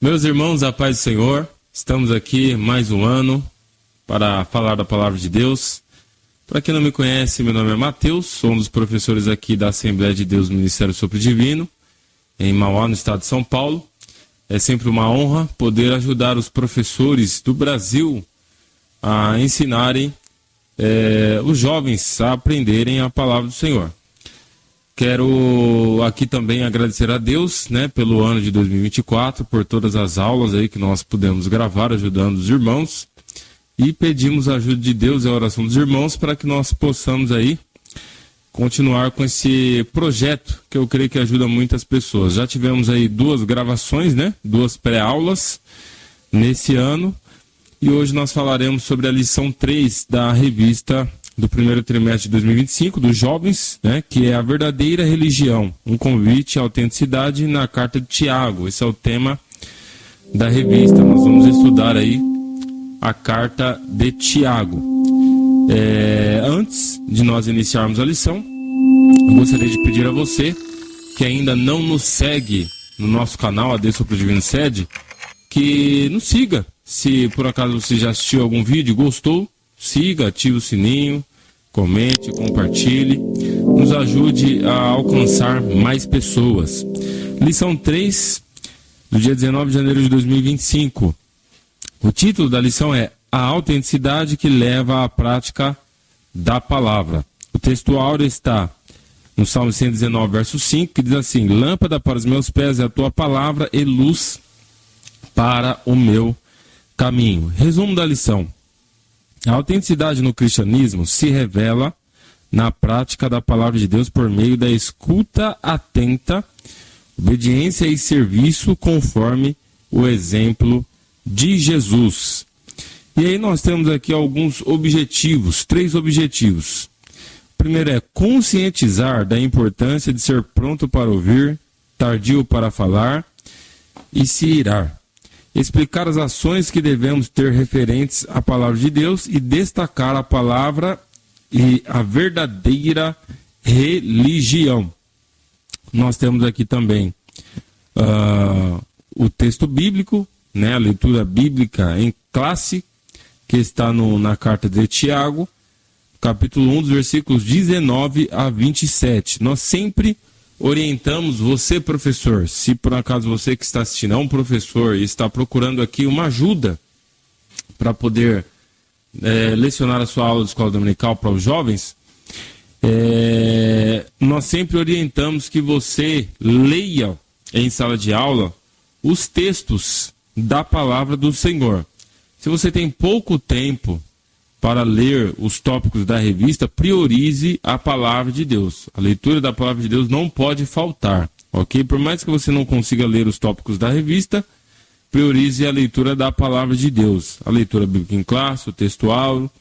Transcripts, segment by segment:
Meus irmãos, a paz do Senhor, estamos aqui mais um ano para falar da Palavra de Deus. Para quem não me conhece, meu nome é Mateus, sou um dos professores aqui da Assembleia de Deus Ministério Sopro Divino, em Mauá, no estado de São Paulo. É sempre uma honra poder ajudar os professores do Brasil a ensinarem os jovens a aprenderem a Palavra do Senhor. Quero aqui também agradecer a Deus, pelo ano de 2024, por todas as aulas aí que nós pudemos gravar, ajudando os irmãos. E pedimos a ajuda de Deus e a oração dos irmãos para que nós possamos aí continuar com esse projeto que eu creio que ajuda muitas pessoas. Já tivemos aí 2 gravações, 2 pré-aulas nesse ano. E hoje nós falaremos sobre a lição 3 da revista do primeiro trimestre de 2025, dos jovens, que é a verdadeira religião, um convite à autenticidade na carta de Tiago. Esse é o tema da revista. Nós vamos estudar aí a carta de Tiago. Antes de nós iniciarmos a lição, eu gostaria de pedir a você que ainda não nos segue no nosso canal AD Sopro Divino Sede, que nos siga. Se por acaso você já assistiu algum vídeo, gostou, siga, ative o sininho, comente, compartilhe, nos ajude a alcançar mais pessoas. Lição 3, do dia 19 de janeiro de 2025. O título da lição é A Autenticidade que Leva à Prática da Palavra. O texto áureo está no Salmo 119, verso 5, que diz assim: Lâmpada para os meus pés é a tua palavra e luz para o meu caminho. Resumo da lição. A autenticidade no cristianismo se revela na prática da palavra de Deus por meio da escuta atenta, obediência e serviço conforme o exemplo de Jesus. E aí nós temos aqui alguns objetivos, 3 objetivos. O primeiro é conscientizar da importância de ser pronto para ouvir, tardio para falar e se irar. Explicar as ações que devemos ter referentes à palavra de Deus e destacar a palavra e a verdadeira religião. Nós temos aqui também o texto bíblico, a leitura bíblica em classe, que está na carta de Tiago, capítulo 1, dos versículos 19 a 27. Nós sempre orientamos você, professor, se por acaso você que está assistindo é um professor e está procurando aqui uma ajuda para poder lecionar a sua aula de escola dominical para os jovens, nós sempre orientamos que você leia em sala de aula os textos da palavra do Senhor. Se você tem pouco tempo para ler os tópicos da revista, priorize a palavra de Deus. A leitura da palavra de Deus não pode faltar, ok? Por mais que você não consiga ler os tópicos da revista, priorize a leitura da palavra de Deus. A leitura bíblica em classe, o texto áureo.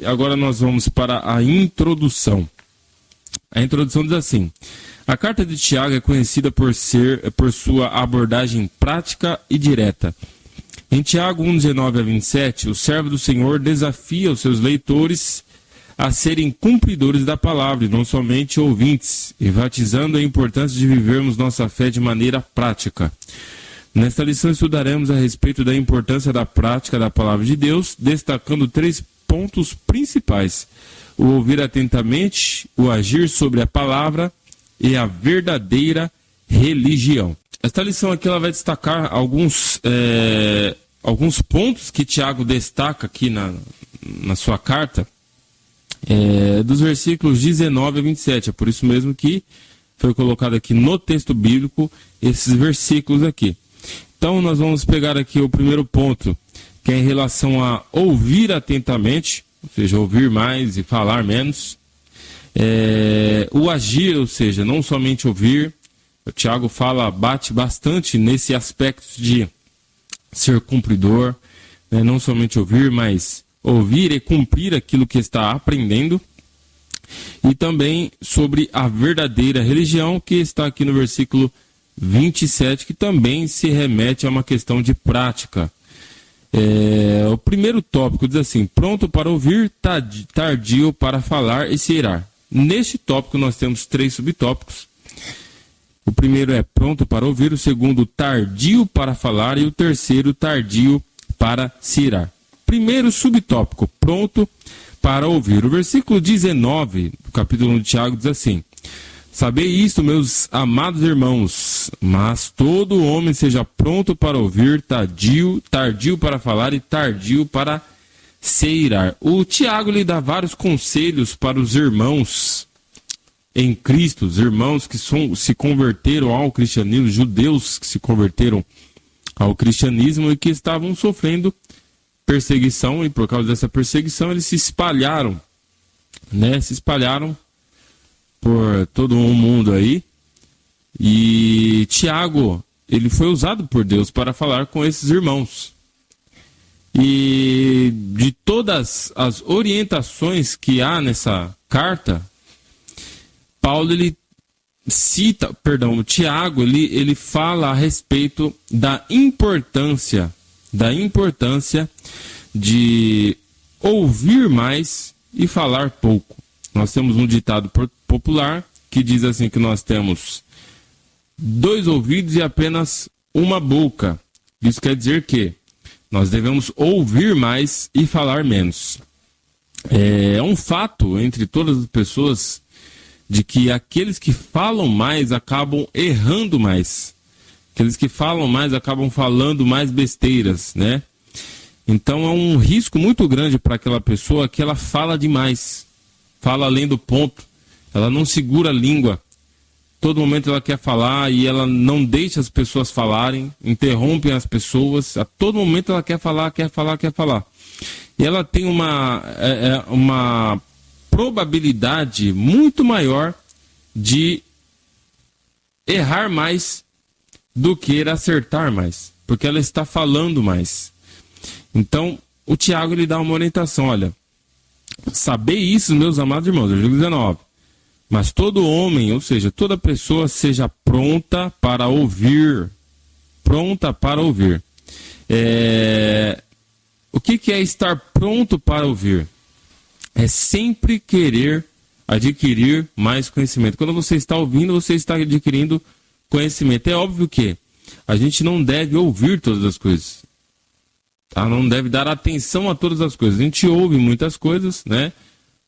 Agora nós vamos para a introdução. A introdução diz assim: a carta de Tiago é conhecida por sua abordagem prática e direta. Em Tiago 1, 19 a 27, o servo do Senhor desafia os seus leitores a serem cumpridores da palavra e não somente ouvintes, enfatizando a importância de vivermos nossa fé de maneira prática. Nesta lição estudaremos a respeito da importância da prática da palavra de Deus, destacando 3 pontos principais: o ouvir atentamente, o agir sobre a palavra e a verdadeira religião. Esta lição aqui ela vai destacar alguns pontos que Tiago destaca aqui na sua carta, dos versículos 19 a 27. É por isso mesmo que foi colocado aqui no texto bíblico esses versículos aqui. Então nós vamos pegar aqui o primeiro ponto, que é em relação a ouvir atentamente, ou seja, ouvir mais e falar menos. O agir, ou seja, não somente ouvir. O Tiago bate bastante nesse aspecto de ser cumpridor, não somente ouvir, mas ouvir e cumprir aquilo que está aprendendo. E também sobre a verdadeira religião, que está aqui no versículo 27, que também se remete a uma questão de prática. O primeiro tópico diz assim: pronto para ouvir, tardio para falar e se irar. Neste tópico nós temos 3 subtópicos. O primeiro é pronto para ouvir, o segundo tardio para falar e o terceiro tardio para se irar. Primeiro subtópico, pronto para ouvir. O versículo 19 do capítulo 1 de Tiago diz assim: sabei isto, meus amados irmãos, mas todo homem seja pronto para ouvir, tardio para falar e tardio para se irar. O Tiago lhe dá vários conselhos para os irmãos em Cristo, os irmãos que se converteram ao cristianismo, judeus que se converteram ao cristianismo e que estavam sofrendo perseguição, e por causa dessa perseguição eles se espalharam, né? Se espalharam por todo o mundo aí. E Tiago, ele foi usado por Deus para falar com esses irmãos. E de todas as orientações que há nessa carta, o Tiago, ele fala a respeito da importância de ouvir mais e falar pouco. Nós temos um ditado popular que diz assim, que nós temos 2 ouvidos e apenas uma boca. Isso quer dizer que nós devemos ouvir mais e falar menos. É um fato entre todas as pessoas de que aqueles que falam mais acabam errando mais. Aqueles que falam mais acabam falando mais besteiras, né? Então é um risco muito grande para aquela pessoa que ela fala demais, fala além do ponto, ela não segura a língua, todo momento ela quer falar e ela não deixa as pessoas falarem, interrompe as pessoas, a todo momento ela quer falar. E ela tem uma probabilidade muito maior de errar mais do que acertar mais, porque ela está falando mais. Então, o Tiago ele dá uma orientação, olha, sabei isso, meus amados irmãos, versículo 19, mas todo homem, ou seja, toda pessoa seja pronta para ouvir, O que é estar pronto para ouvir? É sempre querer adquirir mais conhecimento. Quando você está ouvindo, você está adquirindo conhecimento. É óbvio que a gente não deve ouvir todas as coisas, tá? Não deve dar atenção a todas as coisas. A gente ouve muitas coisas, né?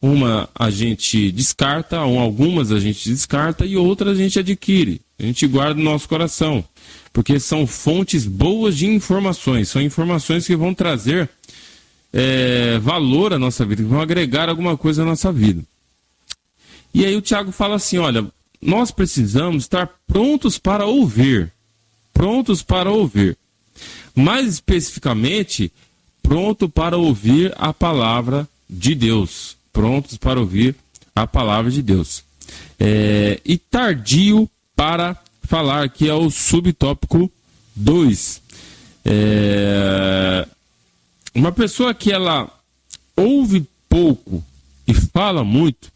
Uma a gente descarta, algumas a gente descarta e outras a gente adquire. A gente guarda no nosso coração, porque são fontes boas de informações. São informações que vão trazer valor à nossa vida, que vão agregar alguma coisa à nossa vida. E aí o Tiago fala assim, olha, nós precisamos estar prontos para ouvir. Mais especificamente, pronto para ouvir a palavra de Deus. E tardio para falar, que é o subtópico 2. Uma pessoa que ela ouve pouco e fala muito,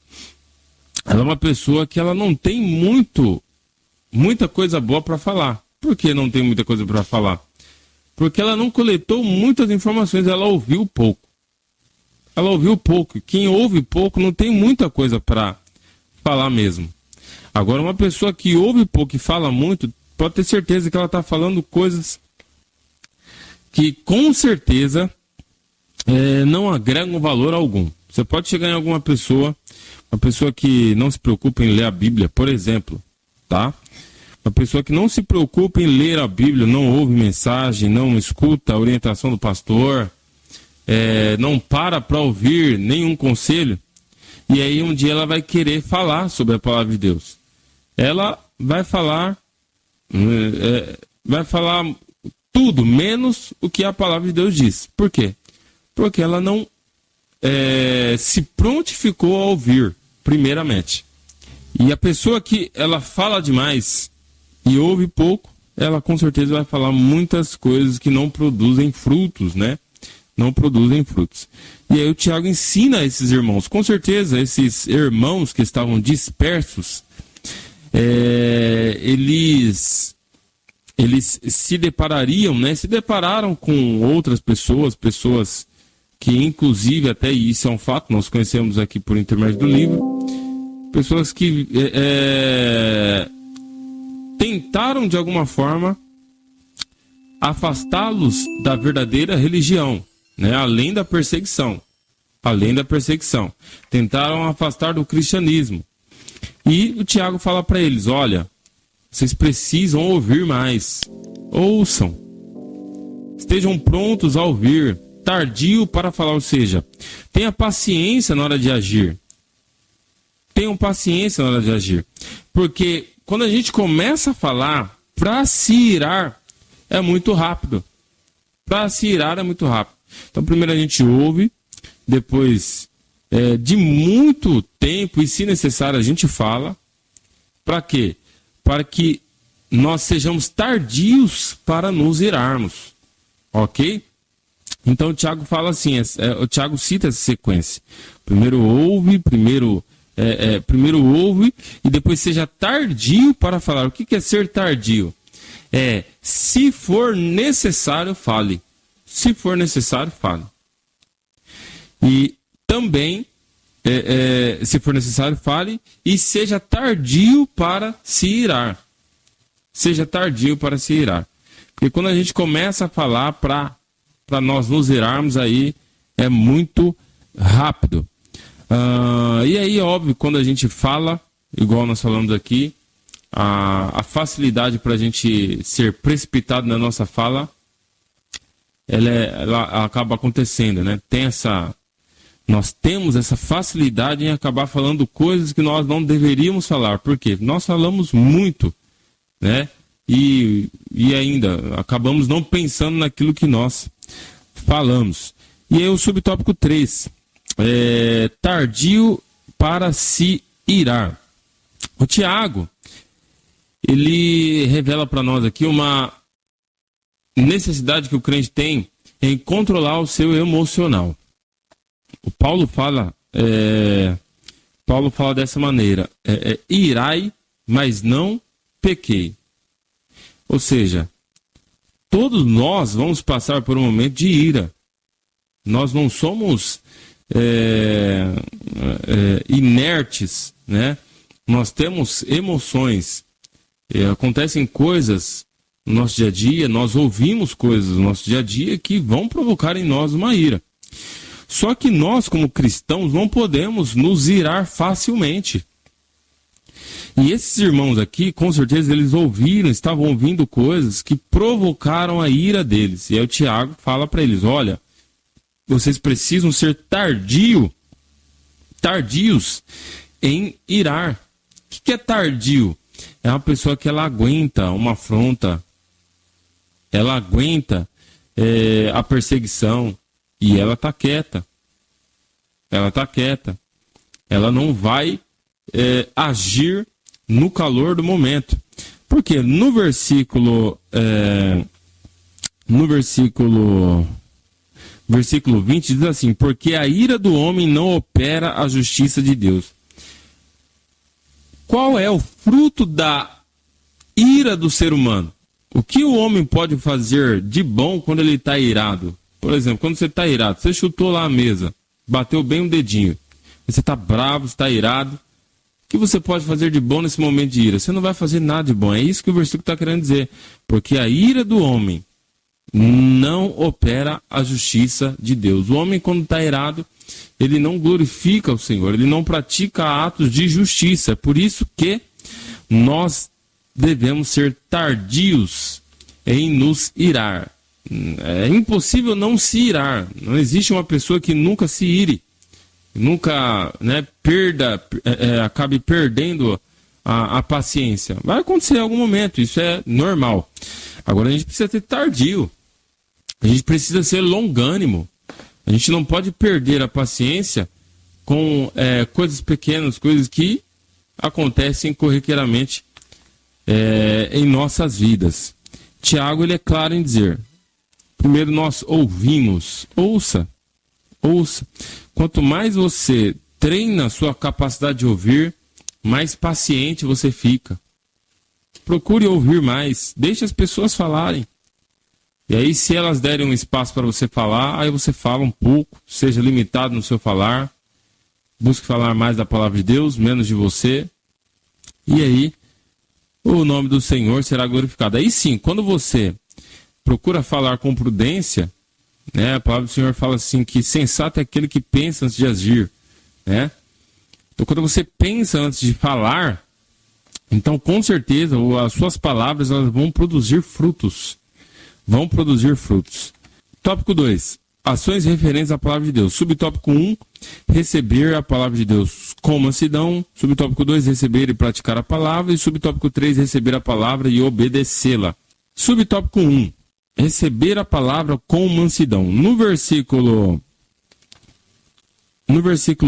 ela é uma pessoa que ela não tem muita coisa boa para falar. Por que não tem muita coisa para falar? Porque ela não coletou muitas informações, ela ouviu pouco. Quem ouve pouco não tem muita coisa para falar mesmo. Agora, uma pessoa que ouve pouco e fala muito, pode ter certeza que ela está falando coisas que com certeza não agregam valor algum. Você pode chegar em alguma pessoa, uma pessoa que não se preocupa em ler a Bíblia, por exemplo, tá? Uma pessoa que não se preocupa em ler a Bíblia, não ouve mensagem, não escuta a orientação do pastor, não para ouvir nenhum conselho, e aí um dia ela vai querer falar sobre a palavra de Deus. Ela vai falar tudo, menos o que a palavra de Deus diz. Por quê? Porque ela não se prontificou a ouvir, primeiramente. E a pessoa que ela fala demais e ouve pouco, ela com certeza vai falar muitas coisas que não produzem frutos, né? Não produzem frutos. E aí o Tiago ensina a esses irmãos. Com certeza, esses irmãos que estavam dispersos, eles se deparariam, né? Se depararam com outras pessoas que inclusive, até isso é um fato, nós conhecemos aqui por intermédio do livro, pessoas que tentaram de alguma forma afastá-los da verdadeira religião, né? Além da perseguição. Tentaram afastar do cristianismo. E o Tiago fala para eles, olha, vocês precisam ouvir mais. Ouçam. Estejam prontos a ouvir. Tardio para falar, ou seja, tenha paciência na hora de agir. Tenham paciência na hora de agir. Porque quando a gente começa a falar, para se irar, é muito rápido. Então, primeiro a gente ouve, depois, de muito tempo, e se necessário, a gente fala. Para quê? Para que nós sejamos tardios para nos irarmos. Ok? Então, o Tiago fala assim, o Tiago cita essa sequência. Primeiro ouve e depois seja tardio para falar. O que é ser tardio? Se for necessário, fale. Se for necessário, fale. E também, se for necessário, fale e seja tardio para se irar. Porque quando a gente começa a falar para nós nos irarmos, aí é muito rápido. E aí, óbvio, quando a gente fala, igual nós falamos aqui, a facilidade para a gente ser precipitado na nossa fala, ela acaba acontecendo, né? Nós temos essa facilidade em acabar falando coisas que nós não deveríamos falar. Por quê? Nós falamos muito, né? E ainda acabamos não pensando naquilo que nós falamos. E aí o subtópico 3, tardio para se irar. O Tiago, ele revela para nós aqui uma necessidade que o crente tem em controlar o seu emocional. O Paulo fala dessa maneira, irai, mas não pequei. Ou seja, todos nós vamos passar por um momento de ira. Nós não somos inertes, né? Nós temos emoções. Acontecem coisas no nosso dia a dia, nós ouvimos coisas no nosso dia a dia que vão provocar em nós uma ira. Só que nós, como cristãos, não podemos nos irar facilmente. E esses irmãos aqui, com certeza, eles estavam ouvindo coisas que provocaram a ira deles. E aí o Tiago fala para eles, olha, vocês precisam ser tardios em irar. O que é tardio? É uma pessoa que ela aguenta uma afronta, ela aguenta a perseguição e ela está quieta. Ela não vai agir no calor do momento. Porque no versículo 20 diz assim, porque a ira do homem não opera a justiça de Deus. Qual é o fruto da ira do ser humano? O que o homem pode fazer de bom quando ele está irado? Por exemplo, quando você está irado, você chutou lá a mesa, bateu bem um dedinho, você está bravo, está irado, o que você pode fazer de bom nesse momento de ira? Você não vai fazer nada de bom, é isso que o versículo está querendo dizer. Porque a ira do homem não opera a justiça de Deus. O homem, quando está irado, ele não glorifica o Senhor, ele não pratica atos de justiça. É por isso que nós devemos ser tardios em nos irar. É impossível não se irar. Não existe uma pessoa que nunca se ire, nunca, né, acabe perdendo a paciência. Vai acontecer em algum momento, isso é normal. Agora a gente precisa ser tardio, a gente precisa ser longânimo. A gente não pode perder a paciência com coisas pequenas, coisas que acontecem corriqueiramente em nossas vidas. Tiago, ele é claro em dizer, primeiro nós ouvimos, ouça. Quanto mais você treina a sua capacidade de ouvir, mais paciente você fica. Procure ouvir mais, deixe as pessoas falarem. E aí, se elas derem um espaço para você falar, aí você fala um pouco, seja limitado no seu falar, busque falar mais da palavra de Deus, menos de você. E aí, o nome do Senhor será glorificado. Aí sim, quando você procura falar com prudência, né, a palavra do Senhor fala assim, que sensato é aquele que pensa antes de agir, né? Então, quando você pensa antes de falar, então, com certeza, as suas palavras elas vão produzir frutos. Vão produzir frutos. Tópico 2. Ações referentes à palavra de Deus. Subtópico 1. Receber a palavra de Deus com mansidão. Subtópico 2. Receber e praticar a palavra. E subtópico 3. Receber a palavra e obedecê-la. Subtópico 1. Receber a palavra com mansidão. No versículo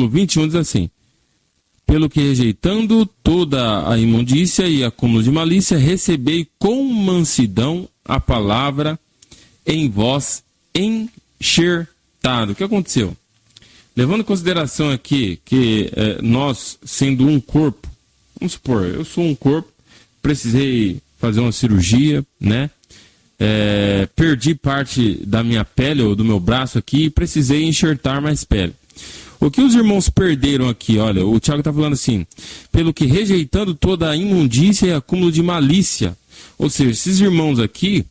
21 diz assim: pelo que rejeitando toda a imundícia e acúmulo de malícia, recebei com mansidão a palavra em vós enxertado. O que aconteceu? Levando em consideração aqui que nós, sendo um corpo, vamos supor, eu sou um corpo, precisei fazer uma cirurgia, né? Perdi parte da minha pele ou do meu braço aqui e precisei enxertar mais pele. O que os irmãos perderam aqui? Olha, o Tiago está falando assim: pelo que rejeitando toda a imundícia e acúmulo de malícia. Ou seja, esses irmãos aqui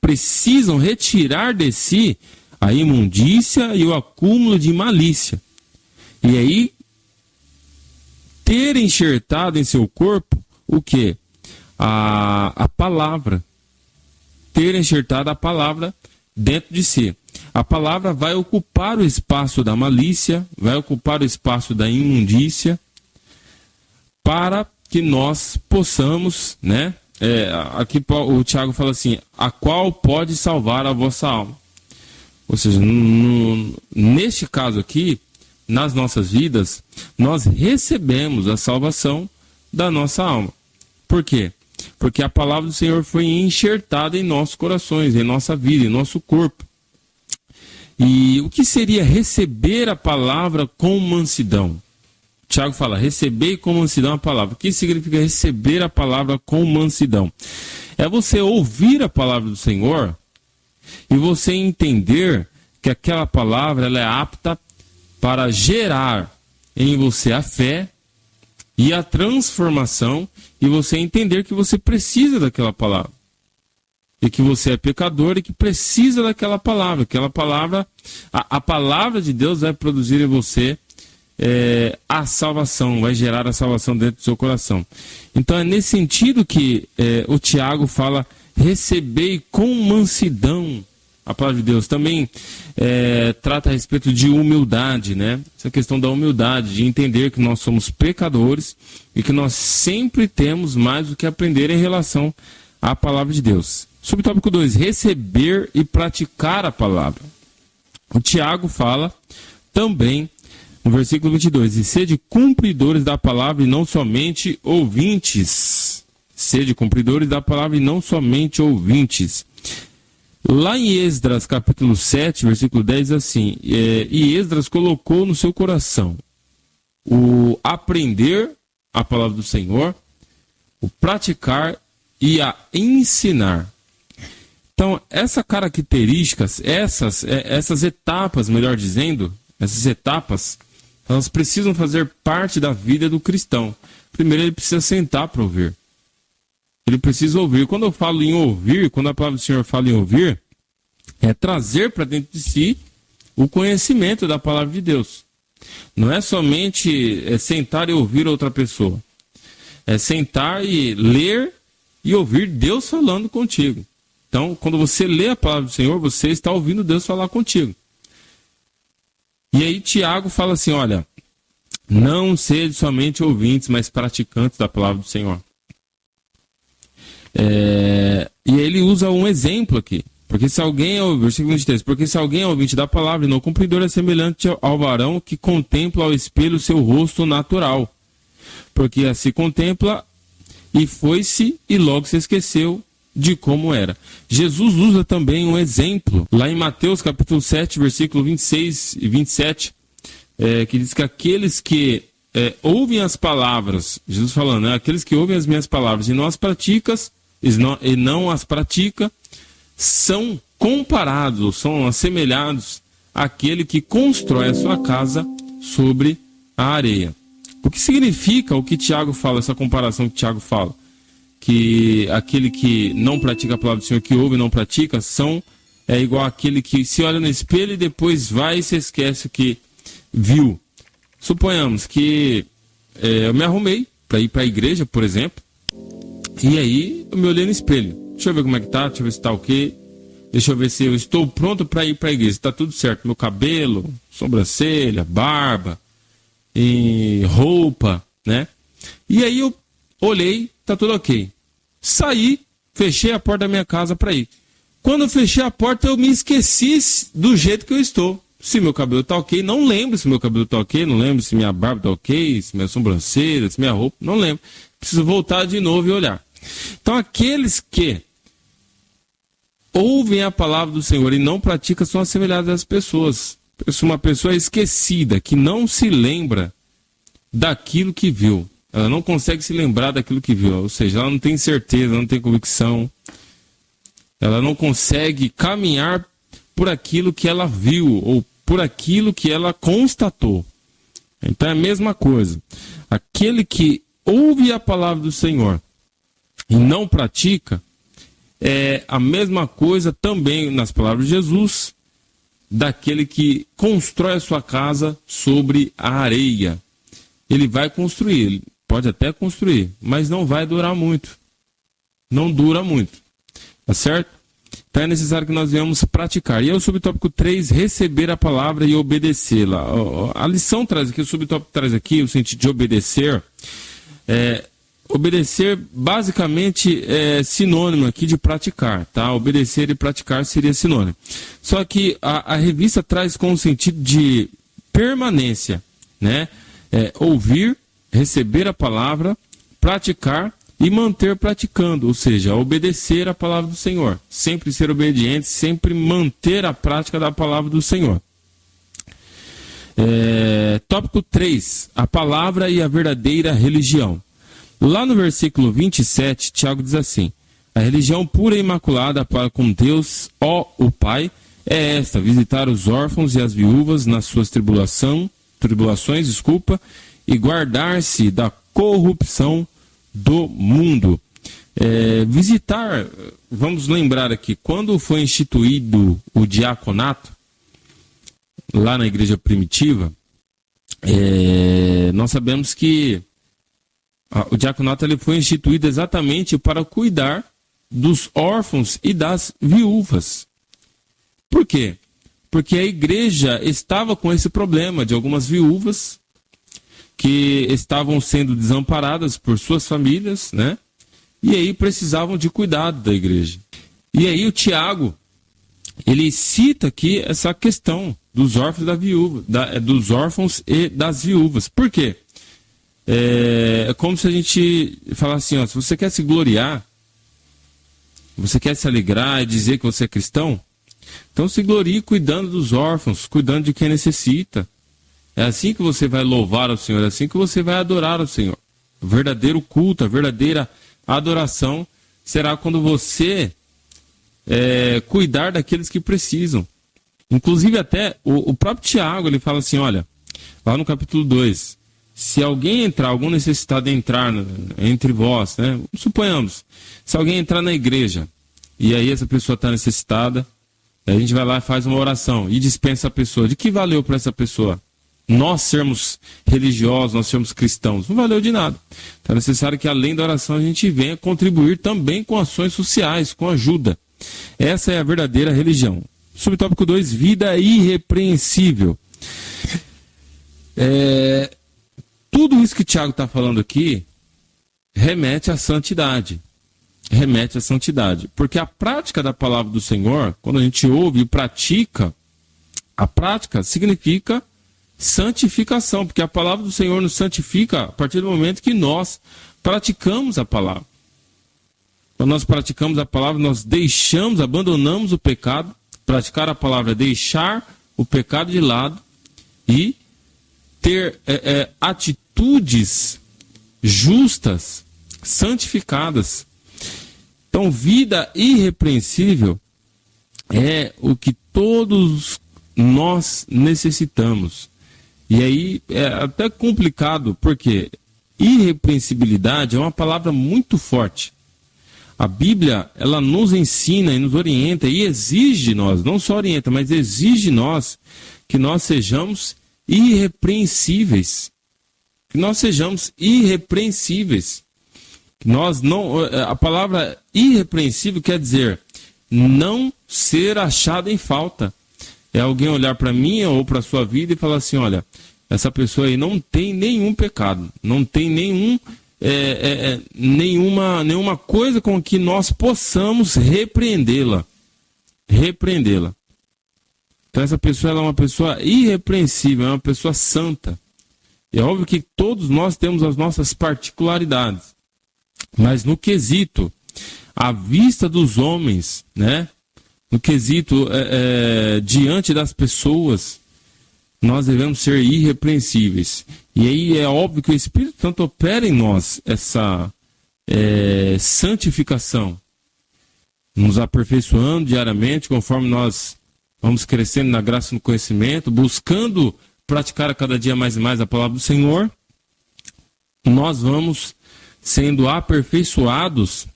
precisam retirar de si a imundícia e o acúmulo de malícia. E aí, ter enxertado em seu corpo o quê? A palavra. Ter enxertado a palavra dentro de si. A palavra vai ocupar o espaço da malícia, vai ocupar o espaço da imundícia, para que nós possamos, né? Aqui o Tiago fala assim: a qual pode salvar a vossa alma. Ou seja, neste caso aqui, nas nossas vidas, nós recebemos a salvação da nossa alma. Por quê? Porque a palavra do Senhor foi enxertada em nossos corações, em nossa vida, em nosso corpo. E o que seria receber a palavra com mansidão? Tiago fala: recebei com mansidão a palavra. O que significa receber a palavra com mansidão? É você ouvir a palavra do Senhor e você entender que aquela palavra ela é apta para gerar em você a fé e a transformação, e você entender que você precisa daquela palavra. E que você é pecador e que precisa daquela palavra. Aquela palavra, a palavra de Deus vai produzir em você a salvação, vai gerar a salvação dentro do seu coração. Então é nesse sentido que o Tiago fala: recebei com mansidão a palavra de Deus. Também trata a respeito de humildade, né? Essa questão da humildade, de entender que nós somos pecadores e que nós sempre temos mais o que aprender em relação à palavra de Deus. Subtópico 2, receber e praticar a palavra. O Tiago fala também no versículo 22, e sede cumpridores da palavra e não somente ouvintes. Sede cumpridores da palavra e não somente ouvintes. Lá em Esdras, capítulo 7, versículo 10, assim: e Esdras colocou no seu coração o aprender a palavra do Senhor, o praticar e a ensinar. Então, essas características, essas etapas, melhor dizendo, essas etapas, elas precisam fazer parte da vida do cristão. Primeiro, ele precisa sentar para ouvir. Ele precisa ouvir. Quando eu falo em ouvir, quando a palavra do Senhor fala em ouvir, é trazer para dentro de si o conhecimento da palavra de Deus. Não é somente sentar e ouvir outra pessoa. É sentar e ler e ouvir Deus falando contigo. Então, quando você lê a palavra do Senhor, você está ouvindo Deus falar contigo. E aí Tiago fala assim: olha, não sede somente ouvintes, mas praticantes da palavra do Senhor. E ele usa um exemplo aqui. Porque se alguém versículo 23, porque se alguém é ouvinte da palavra e não cumpridor, é semelhante ao varão que contempla ao espelho o seu rosto natural. Porque assim contempla e foi-se e logo se esqueceu de como era. Jesus usa também um exemplo, lá em Mateus capítulo 7, versículo 26 e 27, que diz que aqueles que ouvem as palavras, Jesus falando, né, aqueles que ouvem as minhas palavras e não as pratica, são comparados, são assemelhados àquele que constrói a sua casa sobre a areia. O que significa o que Tiago fala, essa comparação que Tiago fala? Que aquele que não pratica a palavra do Senhor, que ouve e não pratica, é igual aquele que se olha no espelho e depois vai e se esquece o que viu. Suponhamos que eu me arrumei para ir para a igreja, por exemplo, e aí eu me olhei no espelho. Deixa eu ver como é que tá, deixa eu ver se tá ok. Deixa eu ver se eu estou pronto para ir para a igreja. Está tudo certo. Meu cabelo, sobrancelha, barba, e roupa, né? E aí eu olhei, tá tudo ok. Saí, fechei a porta da minha casa para ir. Quando eu fechei a porta, eu me esqueci do jeito que eu estou. Se meu cabelo tá ok, não lembro se meu cabelo tá ok, não lembro se minha barba tá ok, se minha sobrancelha, se minha roupa, não lembro. Preciso voltar de novo e olhar. Então aqueles que ouvem a palavra do Senhor e não praticam são assemelhados às pessoas. Uma pessoa esquecida, que não se lembra daquilo que viu. Ela não consegue se lembrar daquilo que viu. Ou seja, ela não tem certeza, não tem convicção. Ela não consegue caminhar por aquilo que ela viu ou por aquilo que ela constatou. Então é a mesma coisa. Aquele que ouve a palavra do Senhor e não pratica, é a mesma coisa também nas palavras de Jesus, daquele que constrói a sua casa sobre a areia. Ele vai construir, ele pode até construir, mas não vai durar muito. Não dura muito. Tá certo? Então é necessário que nós venhamos praticar. E é o subtópico 3, receber a palavra e obedecê-la. A lição traz aqui, o subtópico traz aqui o sentido de obedecer. Obedecer basicamente é sinônimo aqui de praticar, tá? Obedecer e praticar seria sinônimo. Só que a revista traz com o sentido de permanência, né? Ouvir, receber a palavra, praticar e manter praticando, ou seja, obedecer a palavra do Senhor. Sempre ser obediente, sempre manter a prática da palavra do Senhor. Tópico 3, a palavra e a verdadeira religião. Lá no versículo 27, Tiago diz assim: a religião pura e imaculada para com Deus, ó o Pai, é esta: visitar os órfãos e as viúvas nas suas tribulações, e guardar-se da corrupção do mundo. Visitar, vamos lembrar aqui, quando foi instituído o diaconato, lá na igreja primitiva, nós sabemos que o diaconato ele foi instituído exatamente para cuidar dos órfãos e das viúvas. Por quê? Porque a igreja estava com esse problema de algumas viúvas que estavam sendo desamparadas por suas famílias, né? E aí precisavam de cuidado da igreja. E aí o Tiago, ele cita aqui essa questão dos órfãos, dos órfãos e das viúvas. Por quê? É como se a gente falasse assim, ó, se você quer se gloriar, você quer se alegrar e dizer que você é cristão, então se glorie cuidando dos órfãos, cuidando de quem necessita. É assim que você vai louvar ao Senhor, é assim que você vai adorar ao Senhor. O verdadeiro culto, a verdadeira adoração será quando você cuidar daqueles que precisam. Inclusive até o próprio Tiago, ele fala assim, olha, lá no capítulo 2, se alguém entrar, algum necessitado entrar entre vós, né? Suponhamos, se alguém entrar na igreja e aí essa pessoa está necessitada, a gente vai lá e faz uma oração e dispensa a pessoa. De que valeu para essa pessoa? Nós sermos religiosos, nós sermos cristãos, não valeu de nada. Então é necessário que além da oração a gente venha contribuir também com ações sociais, com ajuda. Essa é a verdadeira religião. Subtópico 2, vida irrepreensível. Tudo isso que Tiago está falando aqui remete à santidade. Remete à santidade. Porque a prática da palavra do Senhor, quando a gente ouve e pratica, a prática significa santificação. Porque a palavra do Senhor nos santifica a partir do momento que nós praticamos a palavra. Quando nós praticamos a palavra, nós deixamos, abandonamos o pecado. Praticar a palavra é deixar o pecado de lado e ter atitudes justas, santificadas. Então, vida irrepreensível é o que todos nós necessitamos. E aí é até complicado, porque irrepreensibilidade é uma palavra muito forte. A Bíblia, ela nos ensina e nos orienta e exige de nós, não só orienta, mas exige de nós que nós sejamos irrepreensíveis. Que nós sejamos irrepreensíveis. Nós não, a palavra irrepreensível quer dizer não ser achado em falta. É alguém olhar para mim ou para a sua vida e falar assim, olha, essa pessoa aí não tem nenhum pecado, não tem nenhuma coisa com que nós possamos repreendê-la. Então essa pessoa ela é uma pessoa irrepreensível, é uma pessoa santa. É óbvio que todos nós temos as nossas particularidades, mas no quesito, à vista dos homens, né? No quesito, diante das pessoas, nós devemos ser irrepreensíveis. E aí é óbvio que o Espírito Santo opera em nós essa santificação, nos aperfeiçoando diariamente, conforme nós vamos crescendo na graça e no conhecimento, buscando praticar a cada dia mais e mais a palavra do Senhor, nós vamos sendo aperfeiçoados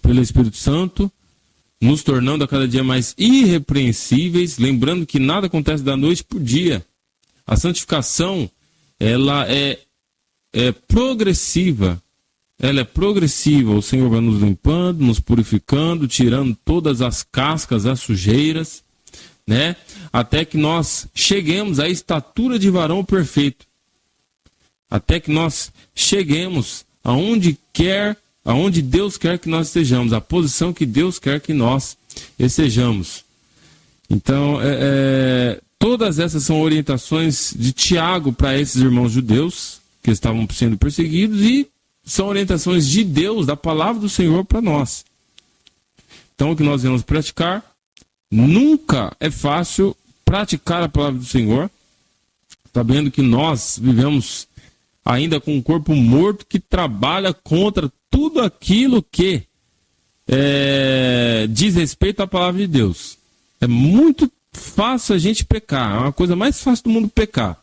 pelo Espírito Santo, nos tornando a cada dia mais irrepreensíveis, lembrando que nada acontece da noite para o dia. A santificação, ela é progressiva. Ela é progressiva. O Senhor vai nos limpando, nos purificando, tirando todas as cascas, as sujeiras, né? Até que nós cheguemos à estatura de varão perfeito. Até que nós cheguemos aonde Deus quer que nós estejamos, a posição que Deus quer que nós estejamos. Então, todas essas são orientações de Tiago para esses irmãos judeus que estavam sendo perseguidos e são orientações de Deus, da palavra do Senhor para nós. Então, o que nós devemos praticar, nunca é fácil praticar a palavra do Senhor, sabendo que nós vivemos ainda com um corpo morto que trabalha contra tudo aquilo que diz respeito à palavra de Deus. É muito fácil a gente pecar, é uma coisa mais fácil do mundo pecar.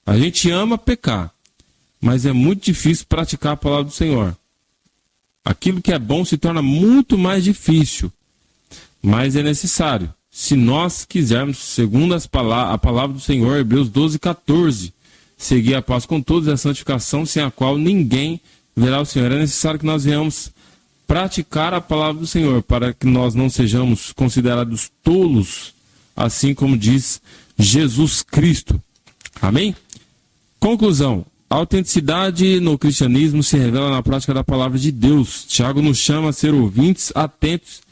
A gente ama pecar, mas é muito difícil praticar a palavra do Senhor. Aquilo que é bom se torna muito mais difícil, mas é necessário. Se nós quisermos, segundo a palavra do Senhor, Hebreus 12:14, seguir a paz com todos e a santificação, sem a qual ninguém verá o Senhor. É necessário que nós venhamos praticar a palavra do Senhor, para que nós não sejamos considerados tolos, assim como diz Jesus Cristo. Amém? Conclusão. A autenticidade no cristianismo se revela na prática da palavra de Deus. Tiago nos chama a ser ouvintes, atentos,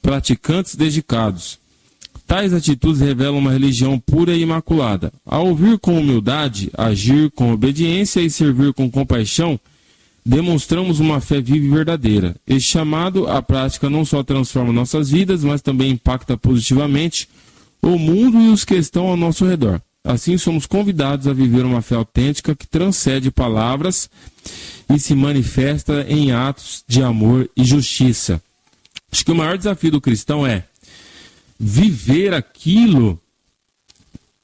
praticantes dedicados. Tais atitudes revelam uma religião pura e imaculada. Ao ouvir com humildade, agir com obediência e servir com compaixão, demonstramos uma fé viva e verdadeira. Este chamado à prática não só transforma nossas vidas, mas também impacta positivamente o mundo e os que estão ao nosso redor. Assim, somos convidados a viver uma fé autêntica que transcende palavras e se manifesta em atos de amor e justiça. Acho que o maior desafio do cristão é viver aquilo,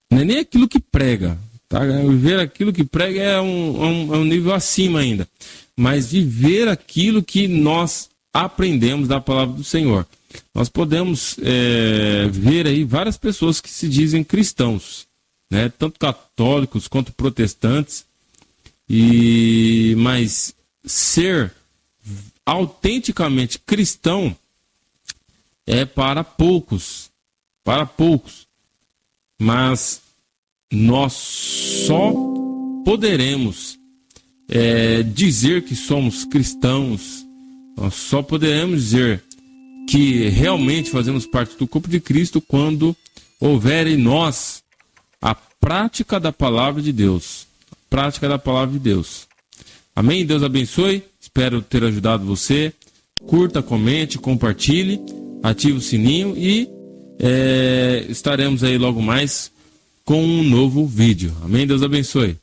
não é nem aquilo que prega, tá? Viver aquilo que prega é um nível acima ainda, mas viver aquilo que nós aprendemos da palavra do Senhor. Nós podemos ver aí várias pessoas que se dizem cristãos, né? Tanto católicos quanto protestantes, mas ser autenticamente cristão é para poucos, mas nós só poderemos dizer que somos cristãos, nós só poderemos dizer que realmente fazemos parte do corpo de Cristo quando houver em nós a prática da palavra de Deus. Amém? Deus abençoe. Espero ter ajudado você. Curta, comente, compartilhe, ative o sininho e estaremos aí logo mais com um novo vídeo. Amém? Deus abençoe.